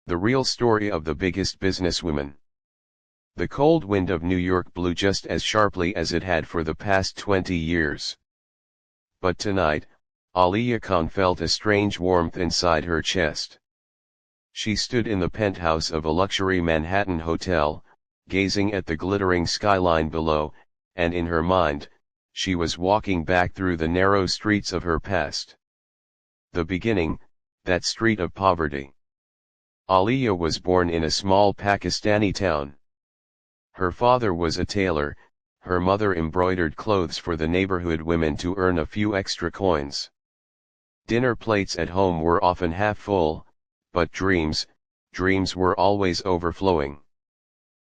The real story of the biggest businesswoman. The cold wind of New York blew just as sharply as it had for the past 20 years. But tonight, Aliyah Khan felt a strange warmth inside her chest. She stood in the penthouse of a luxury Manhattan hotel, gazing at the glittering skyline below, and in her mind, she was walking back through the narrow streets of her past. The beginning, that street of poverty. Aliyah was born in a small Pakistani town. Her father was a tailor, her mother embroidered clothes for the neighborhood women to earn a few extra coins. Dinner plates at home were often half full, but dreams were always overflowing.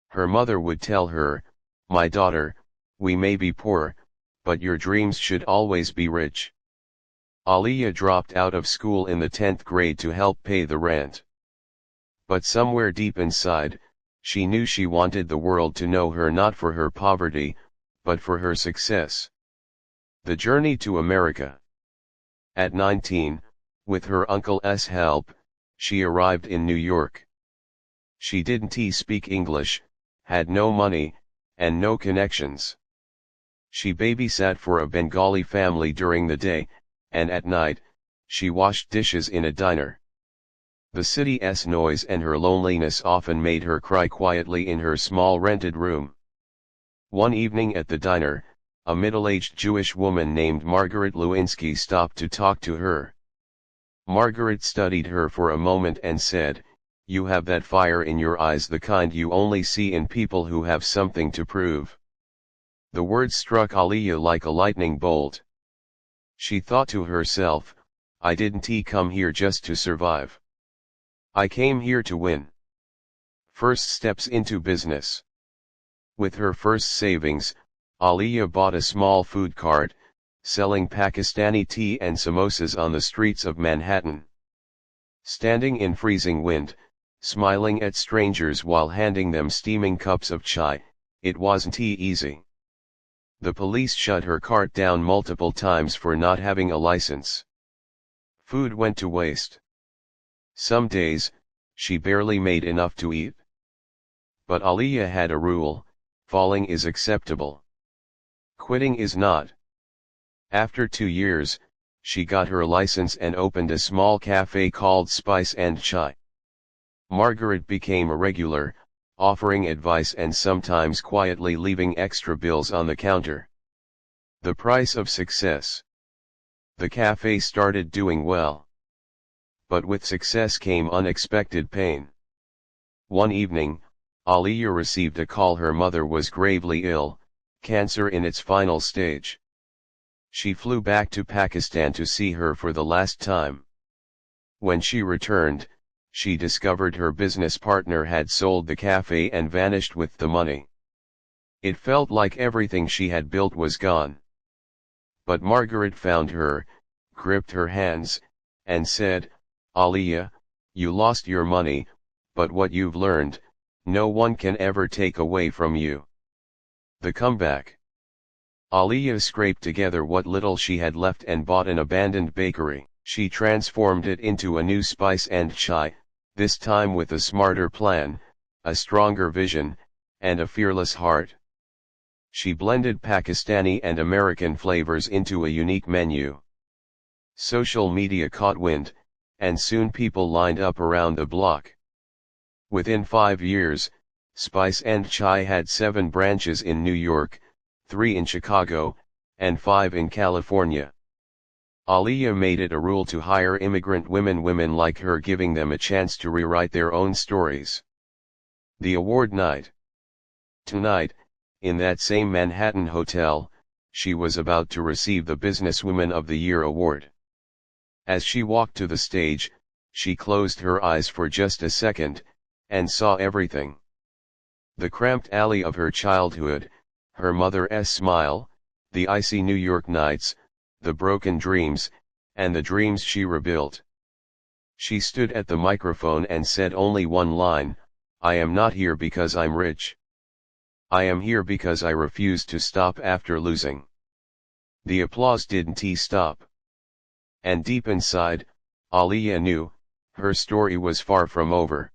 Her mother would tell her, "My daughter, we may be poor, but your dreams should always be rich." Aliyah dropped out of school in the 10th grade to help pay the rent. But somewhere deep inside, she knew she wanted the world to know her not for her poverty, but for her success. The journey to America. At 19, with her uncle's help, she arrived in New York. She didn't speak English, had no money, and no connections. She babysat for a Bengali family during the day, and at night, she washed dishes in a diner. The city's noise and her loneliness often made her cry quietly in her small rented room. One evening at the diner, a middle-aged Jewish woman named Margaret Lewinsky stopped to talk to her. Margaret studied her for a moment and said, "You have that fire in your eyes, the kind you only see in people who have something to prove." The words struck Aliyah like a lightning bolt. She thought to herself, "I didn't come here just to survive. I came here to win." First steps into business. With her first savings, Aliyah bought a small food cart, selling Pakistani tea and samosas on the streets of Manhattan. Standing in freezing wind, smiling at strangers while handing them steaming cups of chai, it wasn't easy. The police shut her cart down multiple times for not having a license. Food went to waste. Some days, she barely made enough to eat. But Aliyah had a rule: falling is acceptable. Quitting is not. After 2 years, she got her license and opened a small cafe called Spice and Chai. Margaret became a regular, offering advice and sometimes quietly leaving extra bills on the counter. The price of success. The cafe started doing well. But with success came unexpected pain. One evening, Aliyah received a call her mother was gravely ill, cancer in its final stage. She flew back to Pakistan to see her for the last time. When she returned, she discovered her business partner had sold the cafe and vanished with the money. It felt like everything she had built was gone. But Margaret found her, gripped her hands, and said, "Aliyah, you lost your money, but what you've learned, no one can ever take away from you." The comeback. Aliyah scraped together what little she had left and bought an abandoned bakery. She transformed it into a new Spice and Chai, this time with a smarter plan, a stronger vision, and a fearless heart. She blended Pakistani and American flavors into a unique menu. Social media caught wind, and soon people lined up around the block. Within 5 years, Spice and Chai had 7 branches in New York, 3 in Chicago, and 5 in California. Aliyah made it a rule to hire immigrant women like her, giving them a chance to rewrite their own stories. The award night. Tonight, in that same Manhattan hotel, she was about to receive the Businesswoman of the Year award. As she walked to the stage, she closed her eyes for just a second, and saw everything. The cramped alley of her childhood, her mother's smile, the icy New York nights, the broken dreams, and the dreams she rebuilt. She stood at the microphone and said only one line, "I am not here because I'm rich. I am here because I refuse to stop after losing." The applause didn't stop. And deep inside, Aliyah knew, her story was far from over.